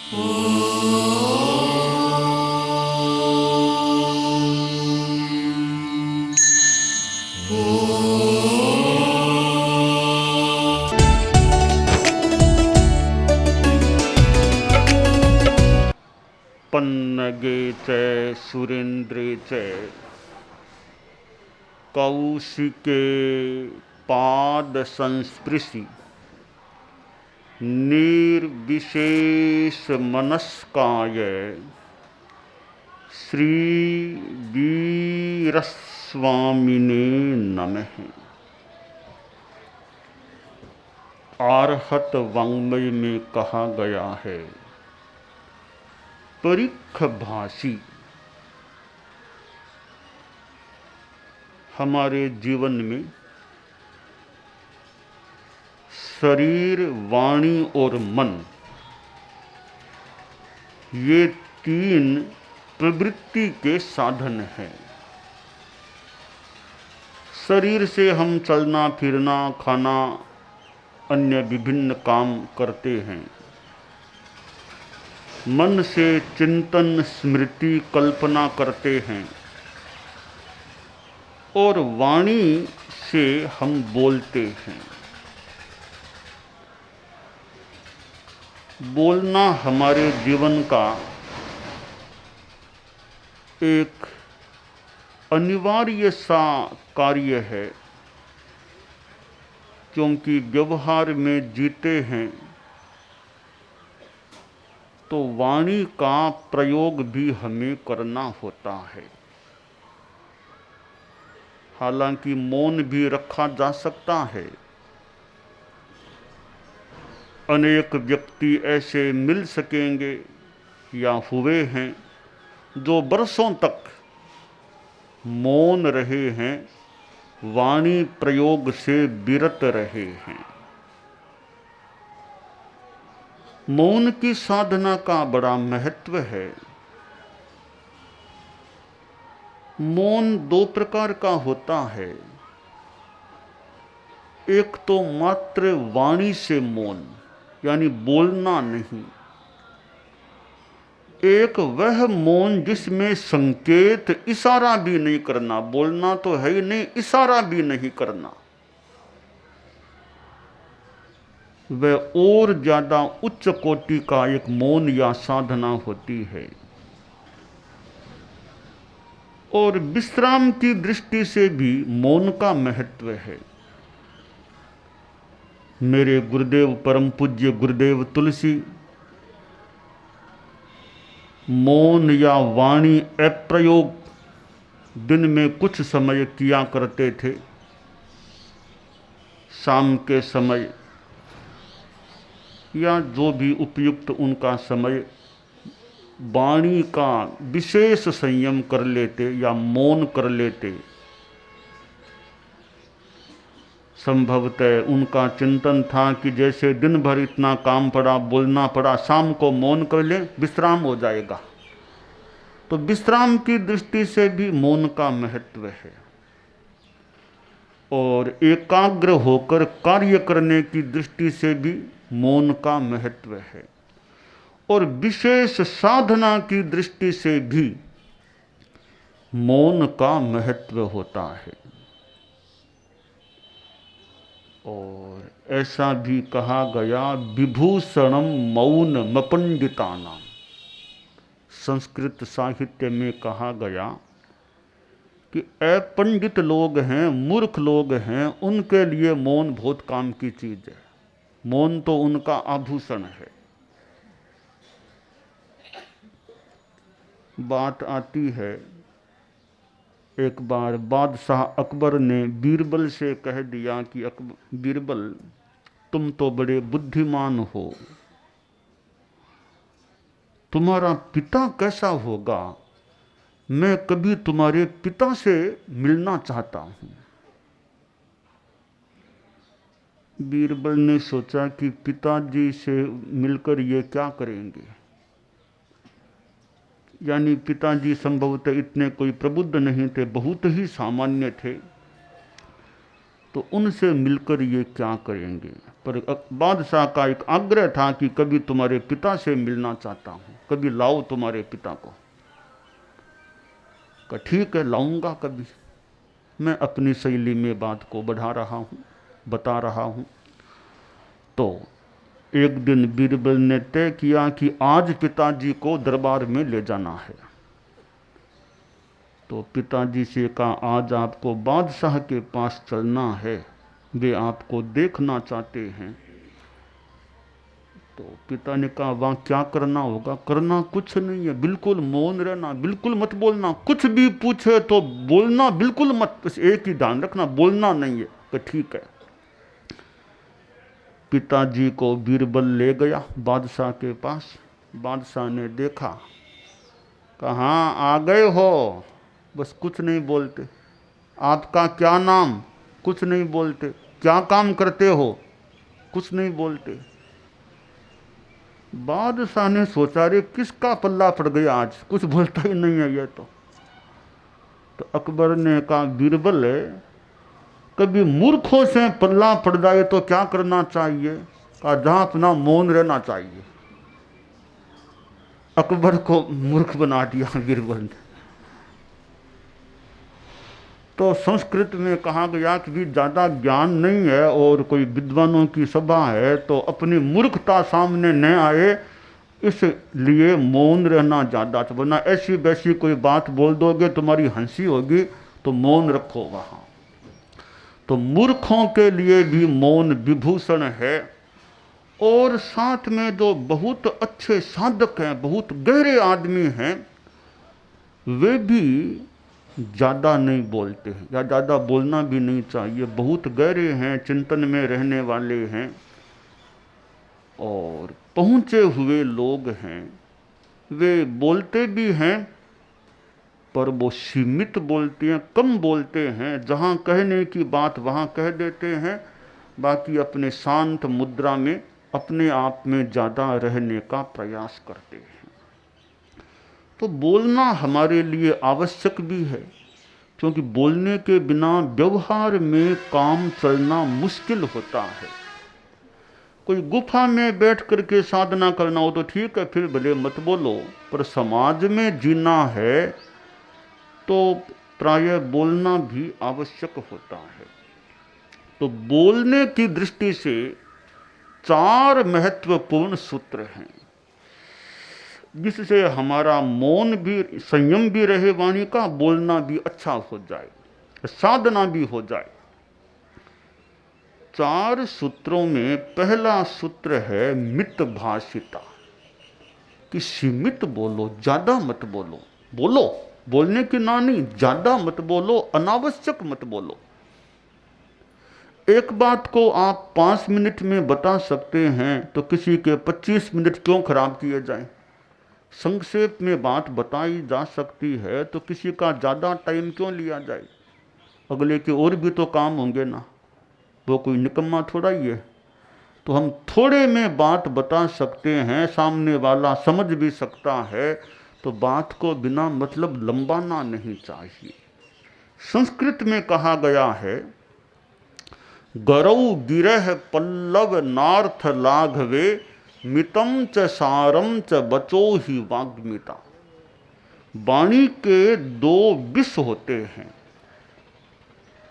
पन्नगे च सुरेन्द्रे च कौशिके पाद संस्पृशि निर्विशेष मनस्काय श्री वीरस्वामिने नमः। आर्हत वाङ्मय में कहा गया है, परीख भाषी हमारे जीवन में शरीर, वाणी और मन, ये तीन प्रवृत्ति के साधन हैं। शरीर से हम चलना फिरना, खाना, अन्य विभिन्न काम करते हैं। मन से चिंतन, स्मृति, कल्पना करते हैं और वाणी से हम बोलते हैं। बोलना हमारे जीवन का एक अनिवार्य सा कार्य है, क्योंकि व्यवहार में जीते हैं तो वाणी का प्रयोग भी हमें करना होता है। हालांकि मौन भी रखा जा सकता है। अनेक व्यक्ति ऐसे मिल सकेंगे या हुए हैं जो बरसों तक मौन रहे हैं, वाणी प्रयोग से विरत रहे हैं। मौन की साधना का बड़ा महत्व है। मौन दो प्रकार का होता है। एक तो मात्र वाणी से मौन, यानी बोलना नहीं। एक वह मौन जिसमें संकेत, इशारा भी नहीं करना। बोलना तो है ही नहीं, इशारा भी नहीं करना। वह और ज्यादा उच्च कोटि का एक मौन या साधना होती है। और विश्राम की दृष्टि से भी मौन का महत्व है। मेरे गुरुदेव परम पूज्य गुरुदेव तुलसी मौन या वाणी अप्रयोग दिन में कुछ समय किया करते थे। शाम के समय या जो भी उपयुक्त उनका समय, वाणी का विशेष संयम कर लेते या मौन कर लेते। संभवतः उनका चिंतन था कि जैसे दिन भर इतना काम पड़ा, बोलना पड़ा, शाम को मौन कर ले, विश्राम हो जाएगा। तो विश्राम की दृष्टि से भी मौन का महत्व है। और एकाग्र होकर कार्य करने की दृष्टि से भी मौन का महत्व है। और विशेष साधना की दृष्टि से भी मौन का महत्व होता है। और ऐसा भी कहा गया, विभूषणम मौनम पंडितानाम। संस्कृत साहित्य में कहा गया कि अपंडित लोग हैं, मूर्ख लोग हैं, उनके लिए मौन बहुत काम की चीज है। मौन तो उनका आभूषण है। बात आती है, एक बार बादशाह अकबर ने बीरबल से कह दिया कि बीरबल, तुम तो बड़े बुद्धिमान हो, तुम्हारा पिता कैसा होगा? मैं कभी तुम्हारे पिता से मिलना चाहता हूं। बीरबल ने सोचा कि पिताजी से मिलकर ये क्या करेंगे। यानी पिताजी संभवतः इतने कोई प्रबुद्ध नहीं थे, बहुत ही सामान्य थे। तो उनसे मिलकर ये क्या करेंगे। पर बादशाह का एक आग्रह था कि कभी तुम्हारे पिता से मिलना चाहता हूं, कभी लाओ तुम्हारे पिता को। कहा ठीक है, लाऊंगा कभी। मैं अपनी शैली में बात को बढ़ा रहा हूं, बता रहा हूं। तो एक दिन बीरबल ने तय किया कि आज पिताजी को दरबार में ले जाना है। तो पिताजी से कहा आज आपको बादशाह के पास चलना है, वे आपको देखना चाहते हैं। तो पिता ने कहा वहां क्या करना होगा। करना कुछ नहीं है, बिल्कुल मौन रहना, बिल्कुल मत बोलना, कुछ भी पूछे तो बोलना बिल्कुल मत, बस एक ही ध्यान रखना, बोलना नहीं है। तो ठीक है। पिताजी को बीरबल ले गया बादशाह के पास। बादशाह ने देखा, कहा आ गए हो, बस कुछ नहीं बोलते। आपका क्या नाम, कुछ नहीं बोलते। क्या काम करते हो, कुछ नहीं बोलते। बादशाह ने सोचा रे किसका पल्ला पड़ गया, आज कुछ बोलता ही नहीं है ये तो अकबर ने कहा बीरबल कभी मूर्खों से पल्ला पड़ जाए तो क्या करना चाहिए। कहा जहां अपना मौन रहना चाहिए। अकबर को मूर्ख बना दिया बीरबल ने। तो संस्कृत में कहा गया कि भी ज़्यादा ज्ञान नहीं है और कोई विद्वानों की सभा है तो अपनी मूर्खता सामने न आए, इसलिए मौन रहना ज़्यादा। वरना ऐसी वैसी कोई बात बोल दोगे, तुम्हारी हंसी होगी, तो मौन रखो वहाँ। तो मूर्खों के लिए भी मौन विभूषण है। और साथ में जो बहुत अच्छे साधक हैं, बहुत गहरे आदमी हैं, वे भी ज़्यादा नहीं बोलते हैं, या ज़्यादा बोलना भी नहीं चाहिए। बहुत गहरे हैं, चिंतन में रहने वाले हैं और पहुँचे हुए लोग हैं। वे बोलते भी हैं पर वो सीमित बोलते हैं, कम बोलते हैं। जहाँ कहने की बात वहाँ कह देते हैं, बाकी अपने शांत मुद्रा में अपने आप में ज़्यादा रहने का प्रयास करते हैं। तो बोलना हमारे लिए आवश्यक भी है, क्योंकि बोलने के बिना व्यवहार में काम चलना मुश्किल होता है। कोई गुफा में बैठ करके साधना करना हो तो ठीक है, फिर भले मत बोलो, पर समाज में जीना है तो प्रायः बोलना भी आवश्यक होता है। तो बोलने की दृष्टि से 4 महत्वपूर्ण सूत्र हैं, जिससे हमारा मौन भी, संयम भी रहे वाणी का, बोलना भी अच्छा हो जाए, साधना भी हो जाए। 4 सूत्रों में पहला सूत्र है मितभाषिता, कि सीमित बोलो, ज्यादा मत बोलो। बोलो, बोलने की ना नहीं, ज्यादा मत बोलो, अनावश्यक मत बोलो। एक बात को आप 5 मिनट में बता सकते हैं तो किसी के 25 मिनट क्यों खराब किए जाएं। संक्षेप में बात बताई जा सकती है तो किसी का ज़्यादा टाइम क्यों लिया जाए। अगले के और भी तो काम होंगे ना, वो कोई निकम्मा थोड़ा ही है। तो हम थोड़े में बात बता सकते हैं, सामने वाला समझ भी सकता है। तो बात को बिना मतलब लंबाना नहीं चाहिए। संस्कृत में कहा गया है, गरौ गिरह पल्लव नार्थ लाघवे मितम च सारम च बचो ही वाग्मिता। वाणी के 2 विष होते हैं।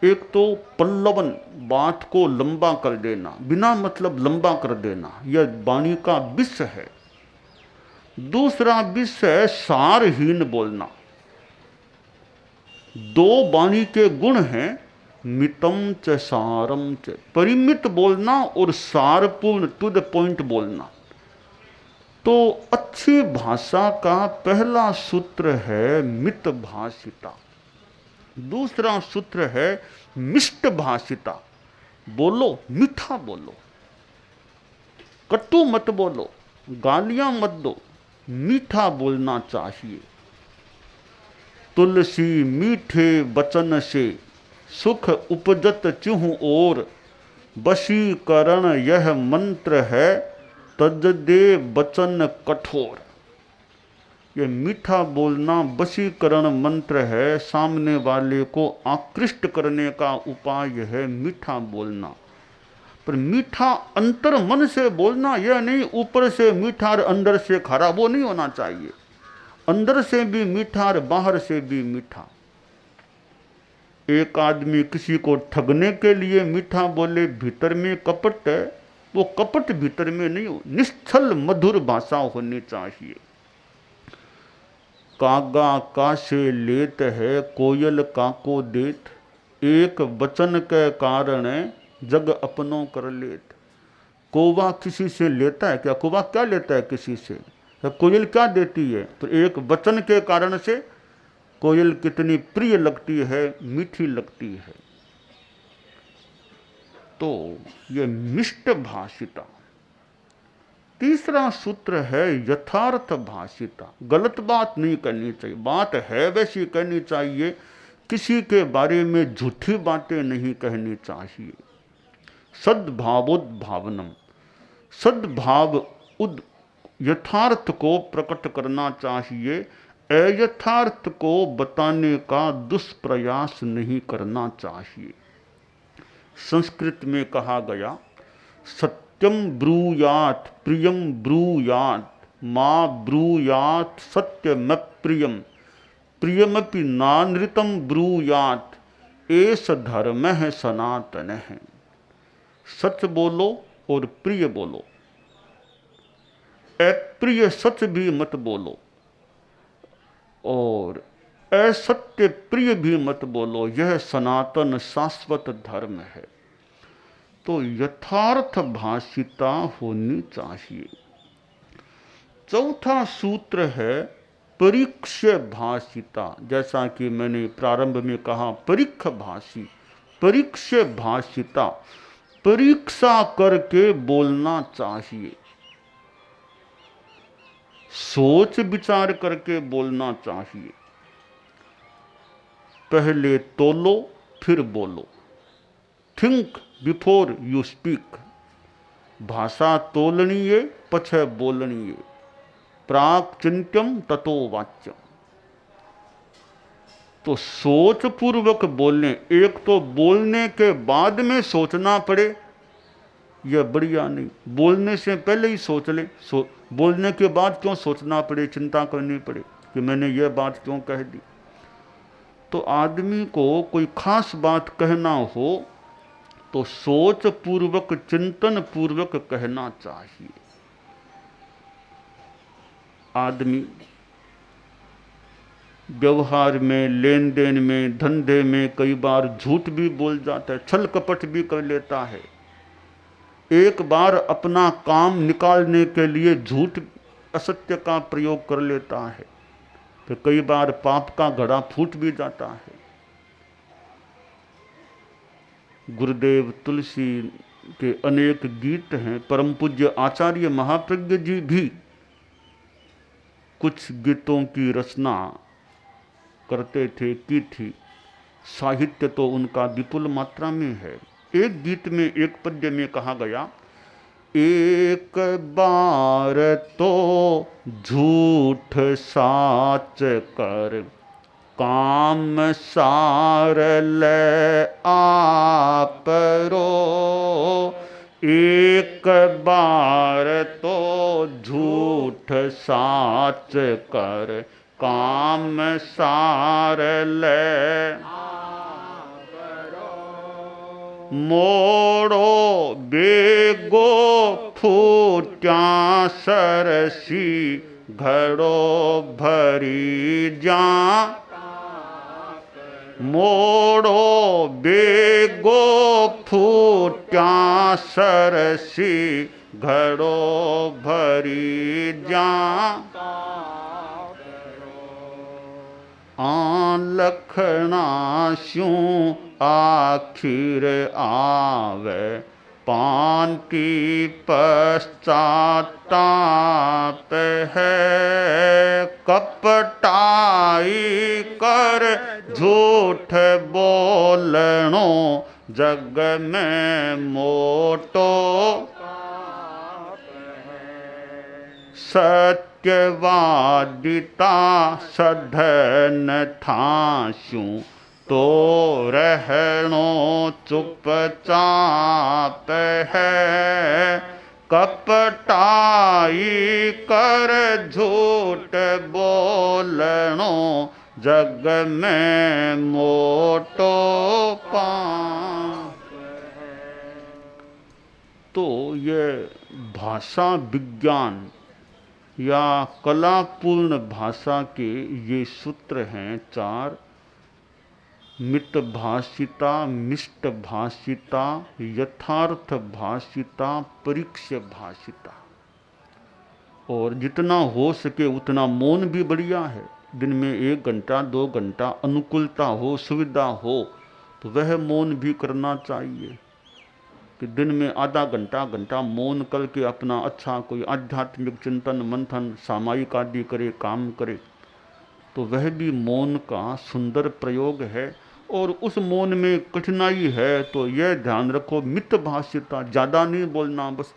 एक तो पल्लवन, बात को लंबा कर देना, बिना मतलब लंबा कर देना, यह वाणी का विष है। दूसरा विष है सारहीन बोलना। 2 वाणी के गुण हैं, मितम च सारम च, परिमित बोलना और सारपूर्ण, टू द पॉइंट बोलना। तो अच्छी भाषा का पहला सूत्र है मितभाषिता। दूसरा सूत्र है मिष्ट भाषिता। बोलो, मीठा बोलो, कटु मत बोलो, गालियां मत दो, मीठा बोलना चाहिए। तुलसी मीठे वचन से सुख उपजत चूहु और, वशीकरण यह मंत्र है तज दे वचन कठोर। ये मीठा बोलना वशीकरण मंत्र है, सामने वाले को आकृष्ट करने का उपाय है मीठा बोलना। पर मीठा अंतर मन से बोलना, यह नहीं ऊपर से मीठा और अंदर से खारा, वो नहीं होना चाहिए। अंदर से भी मीठा और बाहर से भी मीठा। एक आदमी किसी को ठगने के लिए मीठा बोले, भीतर में कपट है, वो कपट भीतर में नहीं हो, निश्चल मधुर भाषा होनी चाहिए। कागा का से लेत है, कोयल का को देत, एक वचन के कारण जग अपनों कर लेत। कौवा किसी से लेता है क्या? कौवा क्या लेता है किसी से? कोयल क्या देती है? तो एक वचन के कारण से कोयल कितनी प्रिय लगती है, मीठी लगती है। तो ये मिष्ट भाषिता। तीसरा सूत्र है यथार्थ भाषिता। गलत बात नहीं करनी चाहिए, बात है वैसी कहनी चाहिए, किसी के बारे में झूठी बातें नहीं कहनी चाहिए। सद्भावोद्भावनम, सद्भाव उद यथार्थ को प्रकट करना चाहिए, अयथार्थ को बताने का दुष्प्रयास नहीं करना चाहिए। संस्कृत में कहा गया, सत्यम ब्रूयात प्रियम ब्रूयात मा ब्रूयात सत्यम प्रियम प्रियमपि नानृतम ब्रूयात एष धर्म है सनातन है। सच बोलो और प्रिय बोलो, अप्रिय सच भी मत बोलो और असत्य प्रिय भी मत बोलो, यह सनातन शाश्वत धर्म है। तो यथार्थ भाषिता होनी चाहिए। चौथा सूत्र है परीक्ष्य भाषिता। जैसा कि मैंने प्रारंभ में कहा, परीक्ष भाषी, परीक्ष्य भाषिता, परीक्षा करके बोलना चाहिए, सोच विचार करके बोलना चाहिए। पहले तोलो फिर बोलो, थिंक बिफोर यू स्पीक। भाषा तोलनीय पछे बोलनीय, प्राक चिंत्यम ततो वाच्यम। तो सोच पूर्वक बोलने, एक तो बोलने के बाद में सोचना पड़े, यह बढ़िया नहीं। बोलने से पहले ही सोच ले, बोलने के बाद क्यों सोचना पड़े, चिंता करनी पड़े कि मैंने यह बात क्यों कह दी। तो आदमी को कोई खास बात कहना हो तो सोच पूर्वक, चिंतन पूर्वक कहना चाहिए। आदमी व्यवहार में, लेन देन में, धंधे में कई बार झूठ भी बोल जाता है, छल कपट भी कर लेता है। एक बार अपना काम निकालने के लिए झूठ, असत्य का प्रयोग कर लेता है, तो कई बार पाप का घड़ा फूट भी जाता है। गुरुदेव तुलसी के अनेक गीत हैं। परम पूज्य आचार्य महाप्रज्ञ जी भी कुछ गीतों की रचना करते थे, की थी। साहित्य तो उनका विपुल मात्रा में है। एक गीत में, एक पद्य में कहा गया, एक बार तो झूठ साच कर काम सार ले आप रो। एक बार तो झूठ साच कर काम सार ले मोड़ो बेगो फूट्या सरसी घड़ो भरी जा। मोड़ो बेगो फूट्या सरसी घड़ो भरी जा। लखना स्यूं आखिर आवे पान की पश्चाताप है। कपटाई कर झूठ बोलनो जग में मोटो। सत्य सत्यवादिता सधन थास्यूं तो रहनो चुपचाप है। कपटाई कर झूठ बोलनो जग में मोटो पाप है। तो ये भाषा विज्ञान या कलापूर्ण भाषा के ये सूत्र हैं 4। मित भाषिता, मिष्ट भाषिता, यथार्थ भाषिता, परीक्ष्य भाषिता। और जितना हो सके उतना मौन भी बढ़िया है। दिन में 1 घंटा 2 घंटा अनुकूलता हो, सुविधा हो तो वह मौन भी करना चाहिए कि दिन में आधा घंटा मौन करके अपना अच्छा कोई आध्यात्मिक चिंतन मंथन सामायिक आदि करे, काम करे, तो वह भी मौन का सुंदर प्रयोग है। और उस मौन में कठिनाई है तो यह ध्यान रखो, मित भाषिता, ज़्यादा नहीं बोलना, बस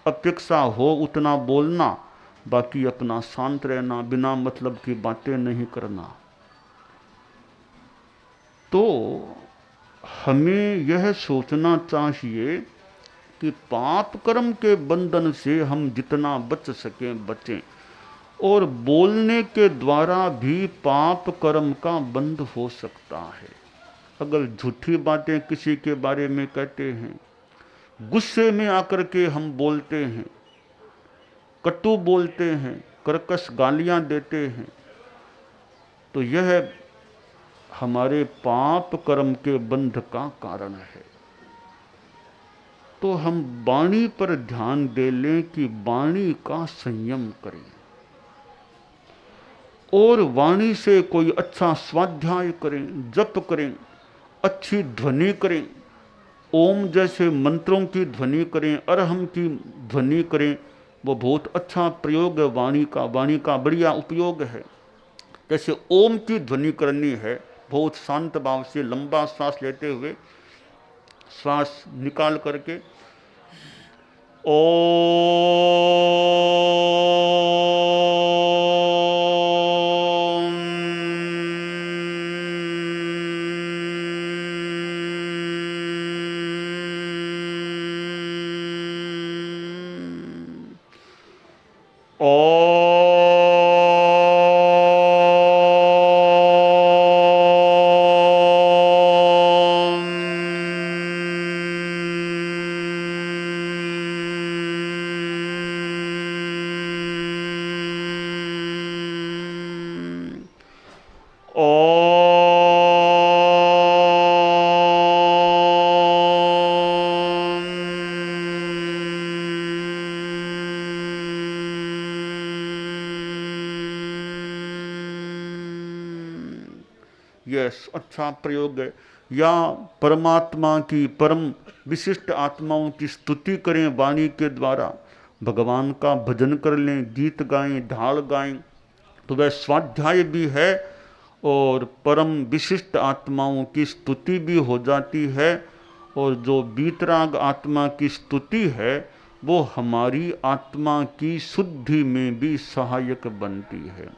अपेक्षा हो उतना बोलना, बाकी अपना शांत रहना, बिना मतलब की बातें नहीं करना। तो हमें यह सोचना चाहिए कि पाप कर्म के बंधन से हम जितना बच सकें बचें। और बोलने के द्वारा भी पाप कर्म का बंध हो सकता है। अगर झूठी बातें किसी के बारे में कहते हैं, गुस्से में आकर के हम बोलते हैं, कटु बोलते हैं, कर्कश गालियां देते हैं, तो यह हमारे पाप कर्म के बंध का कारण है। तो हम वाणी पर ध्यान दे लें कि वाणी का संयम करें और वाणी से कोई अच्छा स्वाध्याय करें, जप करें, अच्छी ध्वनि करें, ओम जैसे मंत्रों की ध्वनि करें, अरहम की ध्वनि करें। वो बहुत अच्छा प्रयोग है वाणी का, वाणी का बढ़िया उपयोग है। जैसे ओम की ध्वनि करनी है, बहुत शांत भाव से लंबा सांस लेते हुए श्वास निकाल करके यस, अच्छा प्रयोग है। या परमात्मा की, परम विशिष्ट आत्माओं की स्तुति करें वाणी के द्वारा, भगवान का भजन कर लें, गीत गाएं, ढाल गाएं, तो वह स्वाध्याय भी है और परम विशिष्ट आत्माओं की स्तुति भी हो जाती है। और जो वीतराग आत्मा की स्तुति है वो हमारी आत्मा की शुद्धि में भी सहायक बनती है।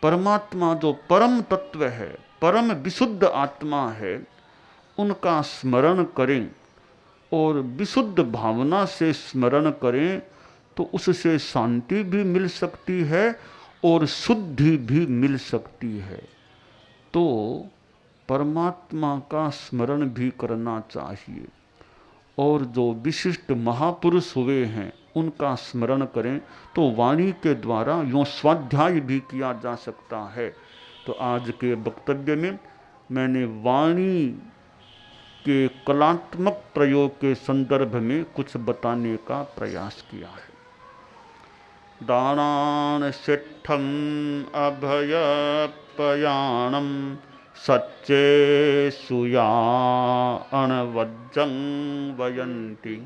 परमात्मा जो परम तत्व है, परम विशुद्ध आत्मा है, उनका स्मरण करें और विशुद्ध भावना से स्मरण करें तो उससे शांति भी मिल सकती है और शुद्धि भी मिल सकती है। तो परमात्मा का स्मरण भी करना चाहिए और जो विशिष्ट महापुरुष हुए हैं उनका स्मरण करें तो वाणी के द्वारा यूँ स्वाध्याय भी किया जा सकता है। तो आज के वक्तव्य में मैंने वाणी के कलात्मक प्रयोग के संदर्भ में कुछ बताने का प्रयास किया है। दानान सिद्धम अभयपयाणम सच्चे सुया अणवज्जं वयन्ति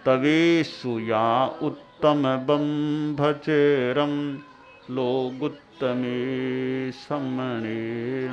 तवे सुया उत्तम बंभचेरम लोगुत्तमे समनेणाय।